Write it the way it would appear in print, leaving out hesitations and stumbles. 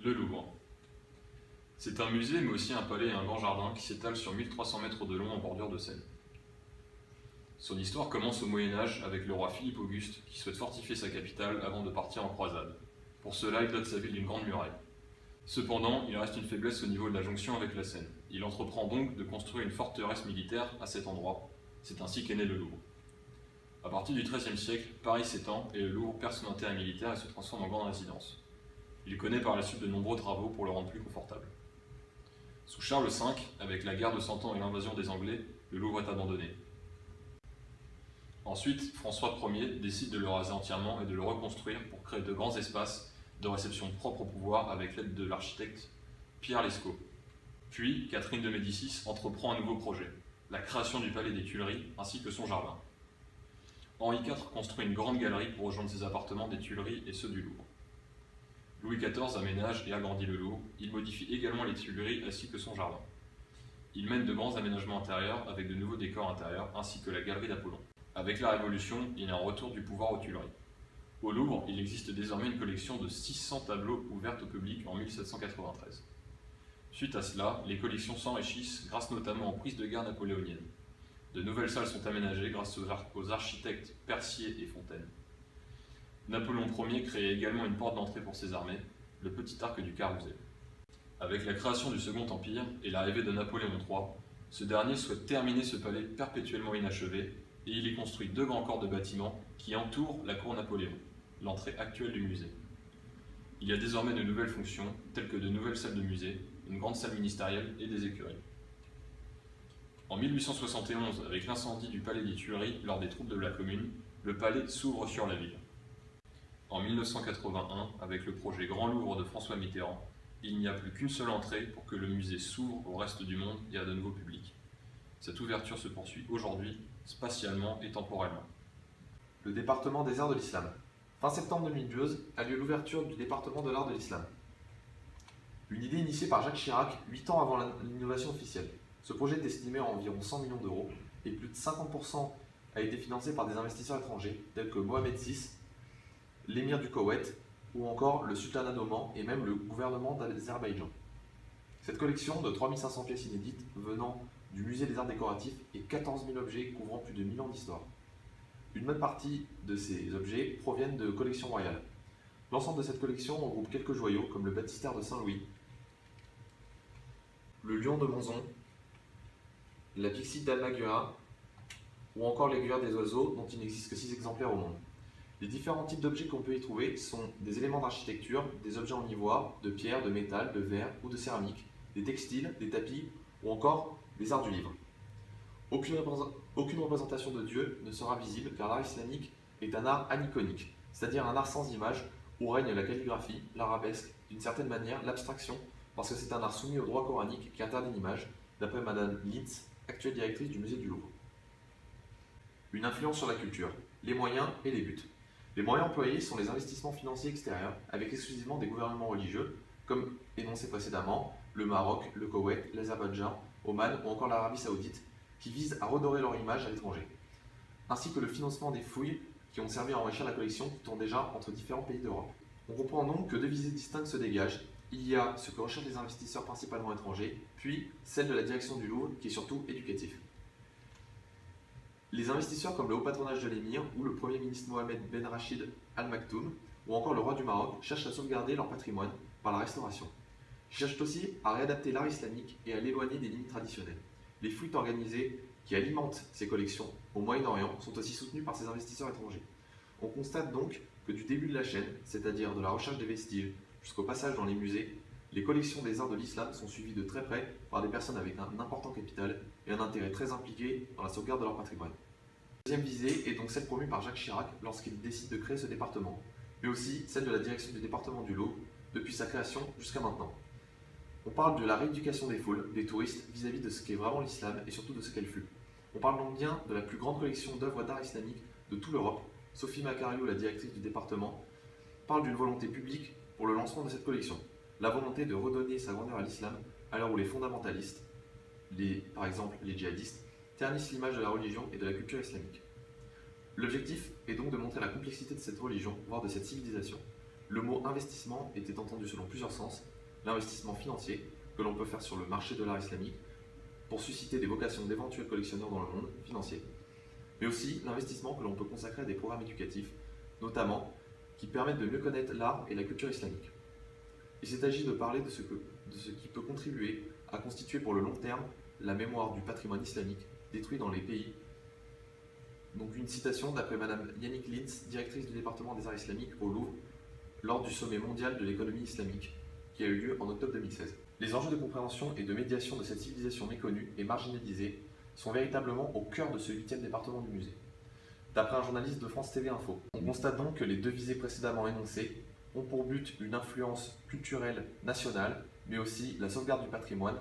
Le Louvre. C'est un musée mais aussi un palais et un grand jardin qui s'étale sur 1300 mètres de long en bordure de Seine. Son histoire commence au Moyen-Âge avec le roi Philippe Auguste qui souhaite fortifier sa capitale avant de partir en croisade. Pour cela, il dote sa ville d'une grande muraille. Cependant, il reste une faiblesse au niveau de la jonction avec la Seine. Il entreprend donc de construire une forteresse militaire à cet endroit. C'est ainsi qu'est né le Louvre. À partir du XIIIe siècle, Paris s'étend et le Louvre perd son intérêt militaire et se transforme en grande résidence. Il connaît par la suite de nombreux travaux pour le rendre plus confortable. Sous Charles V, avec la guerre de Cent Ans et l'invasion des Anglais, le Louvre est abandonné. Ensuite, François Ier décide de le raser entièrement et de le reconstruire pour créer de grands espaces de réception propres au pouvoir avec l'aide de l'architecte Pierre Lescot. Puis, Catherine de Médicis entreprend un nouveau projet, la création du palais des Tuileries ainsi que son jardin. Henri IV construit une grande galerie pour rejoindre ses appartements des Tuileries et ceux du Louvre. Louis XIV aménage et agrandit le Louvre, il modifie également les Tuileries ainsi que son jardin. Il mène de grands aménagements intérieurs avec de nouveaux décors intérieurs ainsi que la galerie d'Apollon. Avec la Révolution, il y a un retour du pouvoir aux Tuileries. Au Louvre, il existe désormais une collection de 600 tableaux ouvertes au public en 1793. Suite à cela, les collections s'enrichissent grâce notamment aux prises de guerre napoléoniennes. De nouvelles salles sont aménagées grâce aux architectes Percier et Fontaine. Napoléon Ier crée également une porte d'entrée pour ses armées, le petit arc du Carrousel. Avec la création du Second Empire et l'arrivée de Napoléon III, ce dernier souhaite terminer ce palais perpétuellement inachevé et il y construit deux grands corps de bâtiments qui entourent la cour Napoléon, l'entrée actuelle du musée. Il y a désormais de nouvelles fonctions, telles que de nouvelles salles de musée, une grande salle ministérielle et des écuries. En 1871, avec l'incendie du palais des Tuileries lors des troubles de la Commune, le palais s'ouvre sur la ville. En 1981, avec le projet Grand Louvre de François Mitterrand, il n'y a plus qu'une seule entrée pour que le musée s'ouvre au reste du monde et à de nouveaux publics. Cette ouverture se poursuit aujourd'hui, spatialement et temporellement. Le département des arts de l'islam. Fin septembre 2012 a lieu l'ouverture du département de l'art de l'islam. Une idée initiée par Jacques Chirac 8 ans avant l'innovation officielle. Ce projet est estimé à environ 100 millions d'euros et plus de 50% a été financé par des investisseurs étrangers tels que Mohamed VI, l'émir du Koweït ou encore le sultanat d'Oman et même le gouvernement d'Azerbaïdjan. Cette collection de 3500 pièces inédites venant du musée des arts décoratifs et 14 000 objets couvrant plus de 1000 ans d'histoire. Une bonne partie de ces objets proviennent de collections royales. L'ensemble de cette collection regroupe quelques joyaux comme le baptistère de Saint-Louis, le lion de Monzon, la pyxide d'Almaguera ou encore l'aiguilleur des oiseaux dont il n'existe que 6 exemplaires au monde. Les différents types d'objets qu'on peut y trouver sont des éléments d'architecture, des objets en ivoire, de pierre, de métal, de verre ou de céramique, des textiles, des tapis ou encore des arts du livre. Aucune représentation de Dieu ne sera visible car l'art islamique est un art aniconique, c'est-à-dire un art sans image où règne la calligraphie, l'arabesque, d'une certaine manière l'abstraction, parce que c'est un art soumis au droit coranique qui interdit l'image, d'après Madame Lintz, actuelle directrice du musée du Louvre. Une influence sur la culture, les moyens et les buts. Les moyens employés sont les investissements financiers extérieurs, avec exclusivement des gouvernements religieux, comme énoncé précédemment, le Maroc, le Koweït, l'Azerbaïdjan, Oman ou encore l'Arabie Saoudite, qui visent à redorer leur image à l'étranger, ainsi que le financement des fouilles qui ont servi à enrichir la collection qui tourne déjà entre différents pays d'Europe. On comprend donc que deux visées distinctes se dégagent. Il y a ce que recherchent les investisseurs principalement étrangers, puis celle de la direction du Louvre qui est surtout éducatif. Les investisseurs comme le haut patronage de l'émir ou le premier ministre Mohamed Ben Rachid Al Maktoum ou encore le roi du Maroc cherchent à sauvegarder leur patrimoine par la restauration. Ils cherchent aussi à réadapter l'art islamique et à l'éloigner des limites traditionnelles. Les fouilles organisées qui alimentent ces collections au Moyen-Orient sont aussi soutenues par ces investisseurs étrangers. On constate donc que du début de la chaîne, c'est-à-dire de la recherche des vestiges jusqu'au passage dans les musées, les collections des arts de l'islam sont suivies de très près par des personnes avec un important capital et un intérêt très impliqué dans la sauvegarde de leur patrimoine. La deuxième visée est donc celle promue par Jacques Chirac lorsqu'il décide de créer ce département, mais aussi celle de la direction du département du Louvre depuis sa création jusqu'à maintenant. On parle de la rééducation des foules, des touristes, vis-à-vis de ce qu'est vraiment l'islam et surtout de ce qu'elle fut. On parle donc bien de la plus grande collection d'œuvres d'art islamique de toute l'Europe. Sophie Macariou, la directrice du département, parle d'une volonté publique pour le lancement de cette collection. La volonté de redonner sa grandeur à l'islam à l'heure où les fondamentalistes, par exemple les djihadistes, ternissent l'image de la religion et de la culture islamique. L'objectif est donc de montrer la complexité de cette religion, voire de cette civilisation. Le mot investissement était entendu selon plusieurs sens, l'investissement financier que l'on peut faire sur le marché de l'art islamique pour susciter des vocations d'éventuels collectionneurs dans le monde financier, mais aussi l'investissement que l'on peut consacrer à des programmes éducatifs, notamment qui permettent de mieux connaître l'art et la culture islamique. Il s'est agi de parler de ce qui peut contribuer à constituer pour le long terme la mémoire du patrimoine islamique détruit dans les pays. Donc une citation d'après Madame Yannick Lintz, directrice du département des arts islamiques au Louvre, lors du sommet mondial de l'économie islamique, qui a eu lieu en octobre 2016. Les enjeux de compréhension et de médiation de cette civilisation méconnue et marginalisée sont véritablement au cœur de ce 8e département du musée. D'après un journaliste de France TV Info, on constate donc que les deux visées précédemment énoncées ont pour but une influence culturelle nationale, mais aussi la sauvegarde du patrimoine